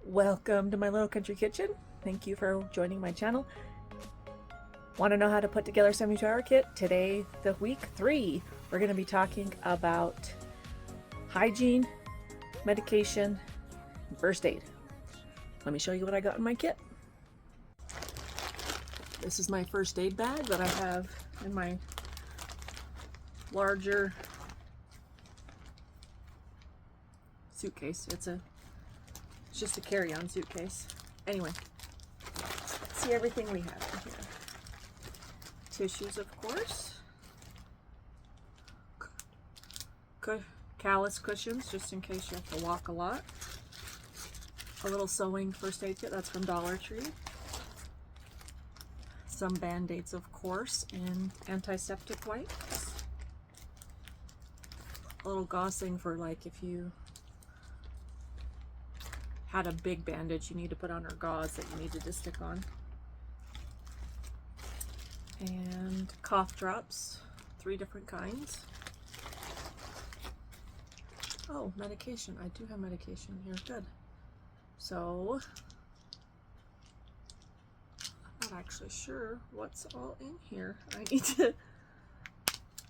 Welcome to my little country kitchen. Thank you for joining my channel. Want to know how to put together a 72-hour kit? Today, the week 3, we're going to be talking about hygiene, medication, and first aid. Let me show you what I got in my kit. This is my first aid bag that I have in my larger suitcase. It's just a carry-on suitcase. Anyway, let's see everything we have in here. Tissues, of course. Callus cushions, just in case you have to walk a lot. A little sewing first aid kit, that's from Dollar Tree. Some Band-Aids, of course, and antiseptic wipes. A little gaussing for, like, if you had a big bandage you need to put on, or gauze that you needed to stick on. And cough drops, 3 different kinds. Oh, medication. I do have medication here. Good. So, I'm not actually sure what's all in here. I need to,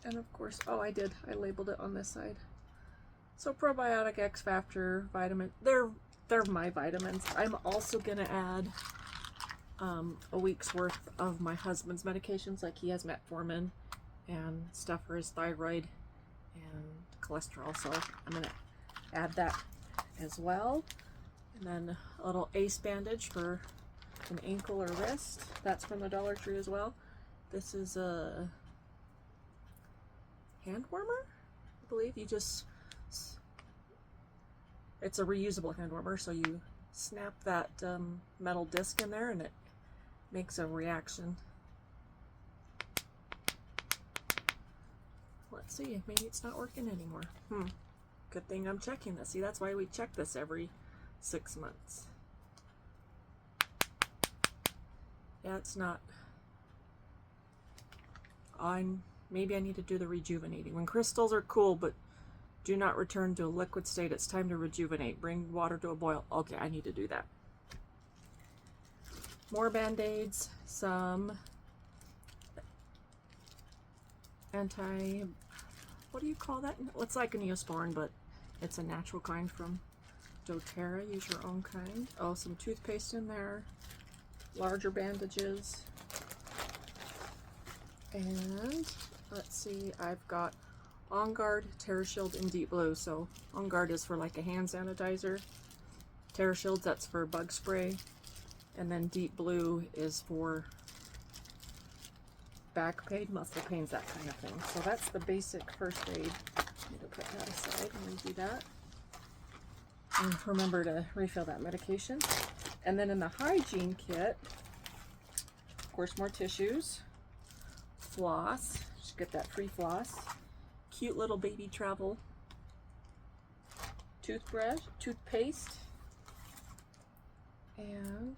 and of course, oh, I did. I labeled it on this side. So probiotic, X factor, vitamin. They're my vitamins. I'm also gonna add a week's worth of my husband's medications. Like, he has metformin and stuff for his thyroid and cholesterol, so I'm gonna add that as well. And then a little ace bandage for an ankle or wrist. That's from the Dollar Tree as well. This is a hand warmer, I believe. It's a reusable hand warmer, so you snap that metal disc in there and it makes a reaction. Let's see, maybe it's not working anymore. Good thing I'm checking this. See, that's why we check this every 6 months. Yeah, it's not. Maybe I need to do the rejuvenating. When crystals are cool, but do not return to a liquid state. It's time to rejuvenate. Bring water to a boil. Okay, I need to do that. More Band-Aids, some what do you call that? It's like a Neosporin, but it's a natural kind from doTERRA. Use your own kind. Oh, some toothpaste in there. Larger bandages. And let's see, I've got On Guard, TerraShield, and Deep Blue. So On Guard is for like a hand sanitizer. TerraShield, that's for bug spray. And then Deep Blue is for back pain, muscle pains, that kind of thing. So that's the basic first aid. I need to put that aside when we do that. And remember to refill that medication. And then in the hygiene kit, of course, more tissues, floss. Just get that free floss. Cute little baby travel toothbrush, toothpaste, and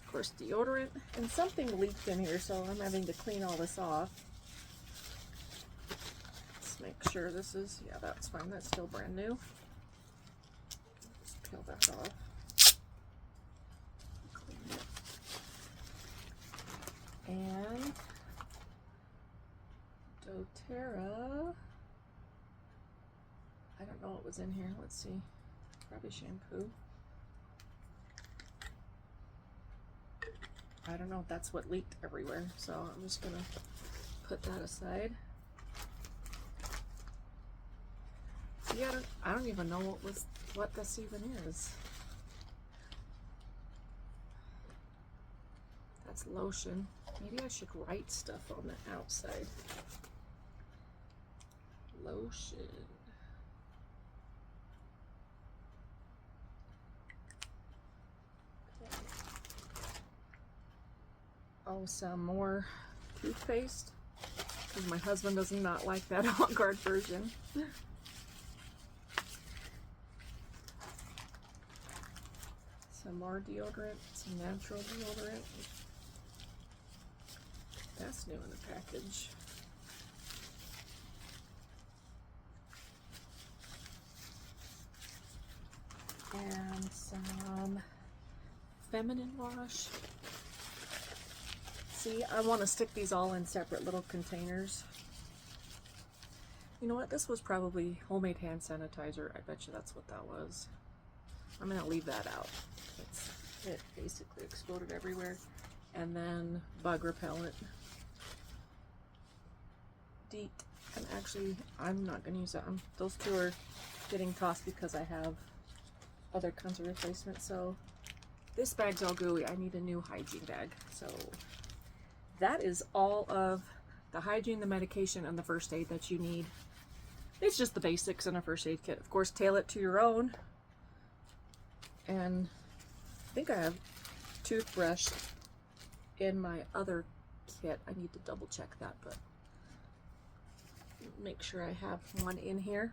of course deodorant. And something leaked in here, so I'm having to clean all this off. Let's make sure this is, yeah, that's fine. That's still brand new. Just peel that off. Clean it. And doTERRA, I don't know what was in here. Let's see. Probably shampoo. I don't know. That's what leaked everywhere. So I'm just gonna put that aside. Yeah, I don't even know what this even is. That's lotion. Maybe I should write stuff on the outside. Lotion. Okay. Oh, some more toothpaste, because my husband does not like that On Guard version. Some more deodorant, some natural deodorant. That's new in the package. and some feminine wash. See, I want to stick these all in separate little containers. You know what? This was probably homemade hand sanitizer. I bet you that's what that was. I'm going to leave that out. It basically exploded everywhere. And then bug repellent. DEET. And actually, I'm not going to use that. Those two are getting tossed because I have other kinds of replacements. So this bag's all gooey. I need a new hygiene bag. So that is all of the hygiene, the medication, and the first aid that you need. It's just the basics in a first aid kit. Of course, tail it to your own. And I think I have toothbrush in my other kit. I need to double check that, but make sure I have one in here.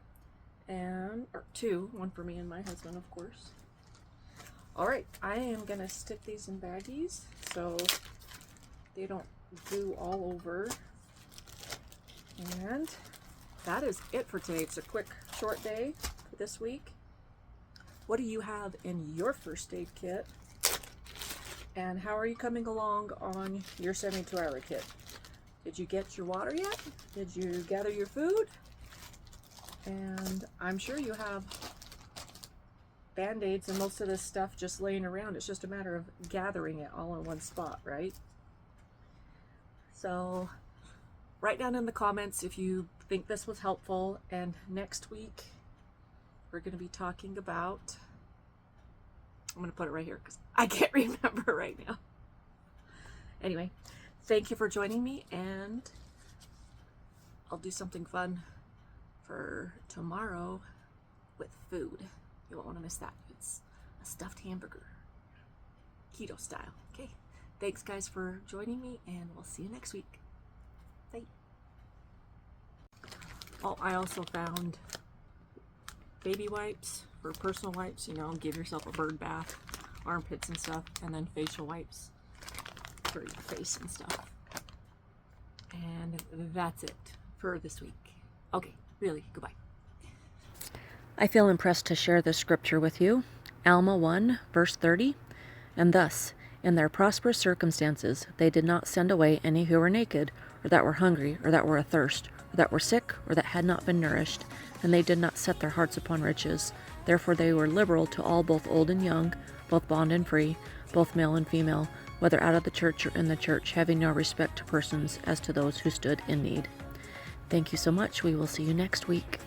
Or two, one for me and my husband, of course. All right, I am gonna stick these in baggies so they don't goo all over. And that is it for today. It's a quick, short day for this week. What do you have in your first aid kit? And how are you coming along on your 72-hour kit? Did you get your water yet? Did you gather your food? And I'm sure you have Band-Aids and most of this stuff just laying around. It's just a matter of gathering it all in one spot, right? So write down in the comments if you think this was helpful. And next week we're going to be talking about, I'm going to put it right here because I can't remember right now. Anyway, thank you for joining me, and I'll do something fun for tomorrow with food. You won't want to miss that. It's a stuffed hamburger, keto style. Okay, thanks guys for joining me, and we'll see you next week. Bye. Oh, I also found baby wipes for personal wipes. You know, give yourself a bird bath, armpits and stuff, and then facial wipes for your face and stuff. And that's it for this week. Okay, really, goodbye. I feel impressed to share this scripture with you. Alma 1, verse 30. And thus, in their prosperous circumstances, they did not send away any who were naked, or that were hungry, or that were athirst, or that were sick, or that had not been nourished. And they did not set their hearts upon riches. Therefore they were liberal to all, both old and young, both bond and free, both male and female, whether out of the church or in the church, having no respect to persons as to those who stood in need. Thank you so much. We will see you next week.